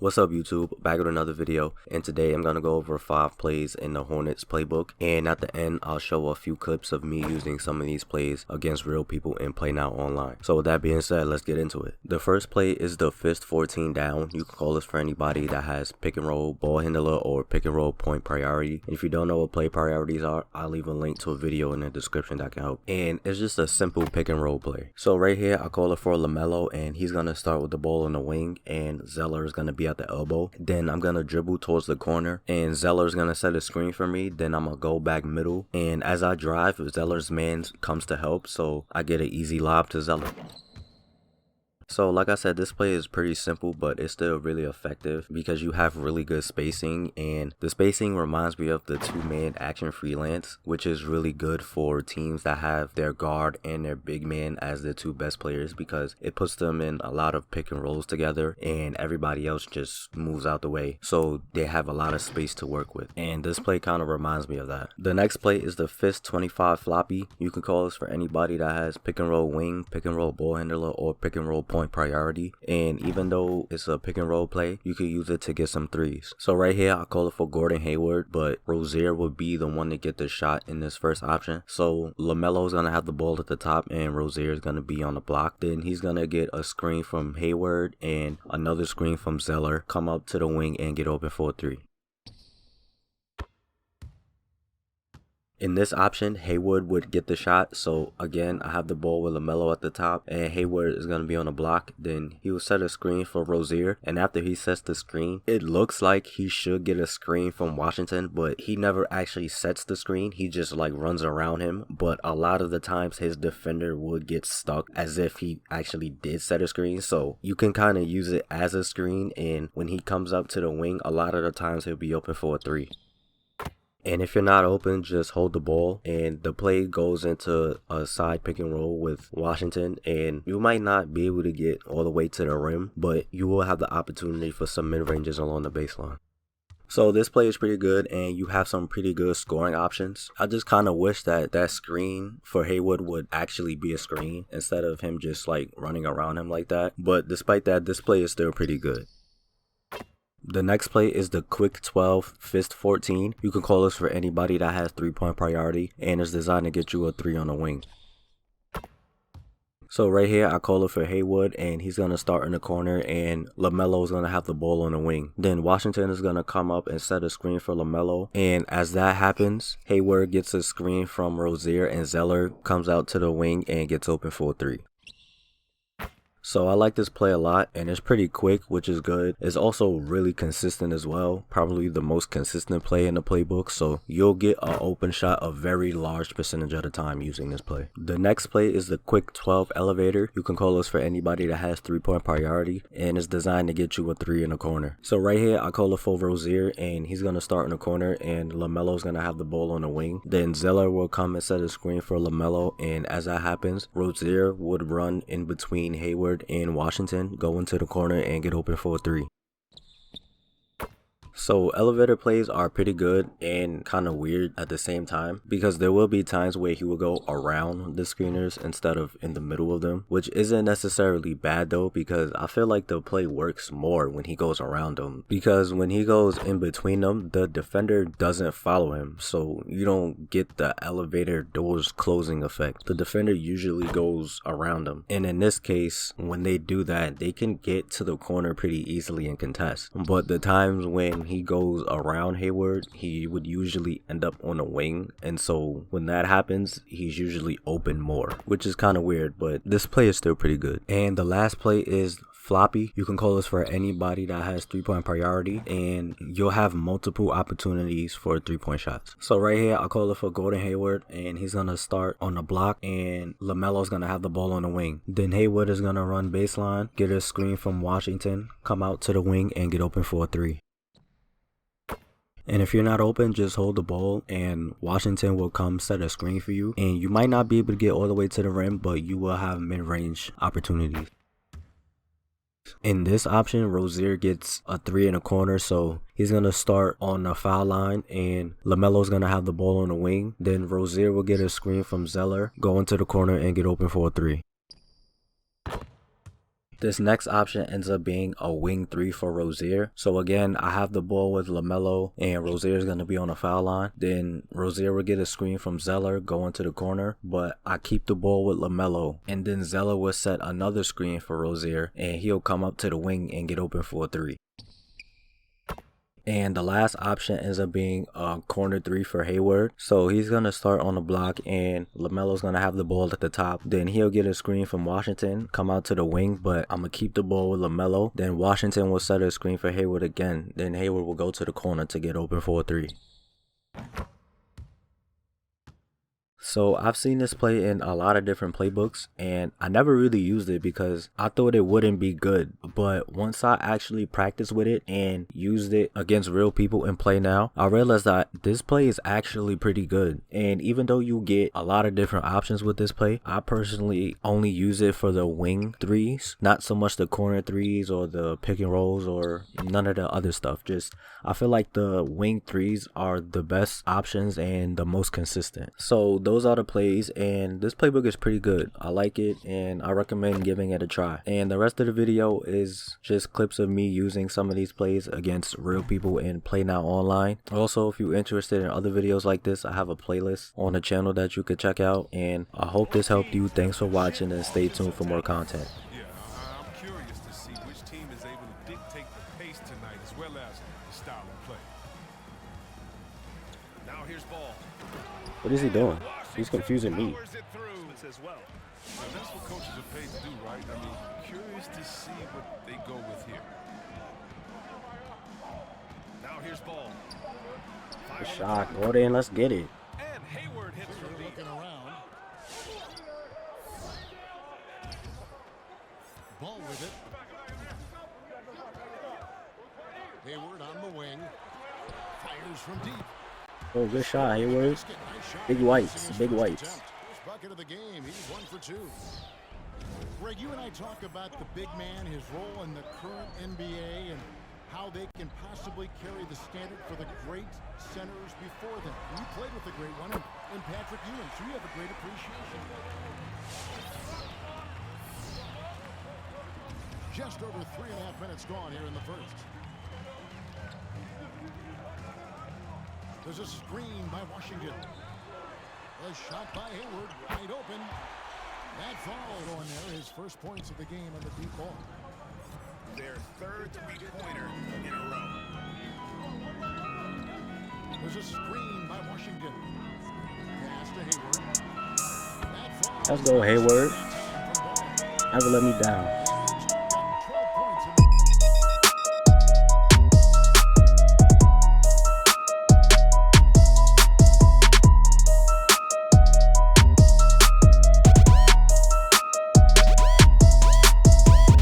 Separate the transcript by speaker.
Speaker 1: What's up YouTube, back with another video, and today I'm going to go over 5 plays in the Hornets playbook, and at the end I'll show a few clips of me using some of these plays against real people in Play Now Online. So with that being said, let's get into it. The first play is the fist 14 down. You can call this for anybody that has pick and roll, ball handler, or pick and roll point priority. And if you don't know what play priorities are, I'll leave a link to a video in the description that can help. And it's just a simple pick and roll play. So right here I call it for LaMelo, and he's going to start with the ball on the wing, and Zeller is going to be at the elbow. Then I'm gonna dribble towards the corner, and Zeller's gonna set a screen for me. Then I'm gonna go back middle, and as I drive, Zeller's man comes to help, so I get an easy lob to Zeller. So like I said, this play is pretty simple, but it's still really effective because you have really good spacing, and the spacing reminds me of the 2-man action freelance, which is really good for teams that have their guard and their big man as the 2 best players, because it puts them in a lot of pick and rolls together and everybody else just moves out the way, so they have a lot of space to work with, and this play kind of reminds me of that. The next play is the fist 25 floppy. You can call this for anybody that has pick and roll wing, pick and roll ball handler, or pick and roll point priority, and even though it's a pick and roll play, you can use it to get some threes. So right here I call it for Gordon Hayward, but Rozier would be the one to get the shot in this first option. So LaMelo is gonna have the ball at the top, and Rozier is gonna be on the block. Then he's gonna get a screen from Hayward and another screen from Zeller, come up to the wing and get open for a 3. In this option, Hayward would get the shot. So again, I have the ball with LaMelo at the top, and Hayward is going to be on the block. Then he will set a screen for Rozier, and after he sets the screen, it looks like he should get a screen from Washington, but he never actually sets the screen. He just like runs around him, but a lot of the times his defender would get stuck as if he actually did set a screen. So you can kind of use it as a screen, and when he comes up to the wing, a lot of the times he'll be open for a 3. And if you're not open, just hold the ball, and the play goes into a side pick and roll with Washington, and you might not be able to get all the way to the rim, but you will have the opportunity for some mid-ranges along the baseline. So this play is pretty good, and you have some pretty good scoring options. I just kind of wish that that screen for Hayward would actually be a screen instead of him just like running around him like that. But despite that, this play is still pretty good. The next play is the quick 12 fist 14. You can call this for anybody that has 3-point priority, and it's designed to get you a 3 on the wing. So right here I call it for Hayward, and he's going to start in the corner, and LaMelo is going to have the ball on the wing. Then Washington is going to come up and set a screen for LaMelo, and as that happens, Hayward gets a screen from Rozier, and Zeller comes out to the wing and gets open for a 3. So I like this play a lot, and it's pretty quick, which is good. It's also really consistent as well, probably the most consistent play in the playbook, so you'll get an open shot a very large percentage of the time using this play. The next play is the quick 12 elevator. You can call this for anybody that has 3-point priority, and it's designed to get you a 3 in the corner. So right here I call it for Rozier, and he's going to start in the corner, and LaMelo's going to have the ball on the wing. Then Zeller will come and set a screen for LaMelo, and as that happens, Rozier would run in between Hayward and Washington, go into the corner and get open for a 3. So elevator plays are pretty good and kind of weird at the same time, because there will be times where he will go around the screeners instead of in the middle of them, which isn't necessarily bad though, because I feel like the play works more when he goes around them, because when he goes in between them, the defender doesn't follow him, so you don't get the elevator doors closing effect. The defender usually goes around them, and in this case, when they do that, they can get to the corner pretty easily and contest. But the times when he goes around Hayward, he would usually end up on a wing, and so when that happens, he's usually open more, which is kind of weird, but this play is still pretty good. And the last play is Floppy. You can call this for anybody that has 3-point priority, and you'll have multiple opportunities for 3-point shots. So right here I call it for Gordon Hayward, and he's gonna start on the block, and LaMelo's gonna have the ball on the wing. Then Hayward is gonna run baseline, get a screen from Washington, come out to the wing and get open for a 3. And if you're not open, just hold the ball, and Washington will come set a screen for you, and you might not be able to get all the way to the rim, but you will have mid-range opportunities. In this option, Rozier gets a 3 in the corner, so he's going to start on the foul line, and LaMelo's going to have the ball on the wing. Then Rozier will get a screen from Zeller, go into the corner and get open for a 3. This next option ends up being a wing 3 for Rozier. So again, I have the ball with LaMelo and Rozier is going to be on the foul line. Then Rozier will get a screen from Zeller going to the corner, but I keep the ball with LaMelo, and then Zeller will set another screen for Rozier and he'll come up to the wing and get open for a 3. And the last option ends up being a corner 3 for Hayward. So he's going to start on the block and LaMelo's going to have the ball at the top. Then he'll get a screen from Washington, come out to the wing, but I'm going to keep the ball with LaMelo. Then Washington will set a screen for Hayward again. Then Hayward will go to the corner to get open for a 3. So I've seen this play in a lot of different playbooks and I never really used it because I thought it wouldn't be good. But once I actually practiced with it and used it against real people in play now, I realized that this play is actually pretty good. And even though you get a lot of different options with this play, I personally only use it for the wing 3s, not so much the corner 3s or the pick and rolls or none of the other stuff. Just I feel like the wing 3s are the best options and the most consistent. So those are the plays, and this playbook is pretty good. I like it and I recommend giving it a try. And the rest of the video is just clips of me using some of these plays against real people in Play Now Online. Also, if you're interested in other videos like this, I have a playlist on the channel that you could check out, and I hope this helped you. Thanks for watching and stay tuned for more content.
Speaker 2: Yeah, I'm curious to see which team is able to dictate the pace tonight as well as the style of play. Now here's ball.
Speaker 1: What is he doing? He's confusing me.
Speaker 2: As well. Now, that's what coaches are paid to do, right? I mean, curious to see what they go with here. Now here's ball.
Speaker 1: Good shot. Go in. Let's get it.
Speaker 2: And Hayward hits from deep.
Speaker 3: Looking around. Ball with it. Hayward on the wing. Fires from deep.
Speaker 1: Oh, good shot, Hayward. Big whites, big whites.
Speaker 3: First bucket of the game. He's 1 for 2. Greg, you and I talk about the big man, his role in the current NBA, and how they can possibly carry the standard for the great centers before them. You played with a great one in Patrick Ewing, so you have a great appreciation. Just over 3.5 minutes gone here in the first. There's a screen by Washington. A shot by Hayward, wide open. That foul going there, his first points of the game on the deep ball.
Speaker 2: Their third three-pointer in a row.
Speaker 3: There's a screen by Washington. Pass to Hayward. That foul.
Speaker 1: Let's go, Hayward. Never let me down.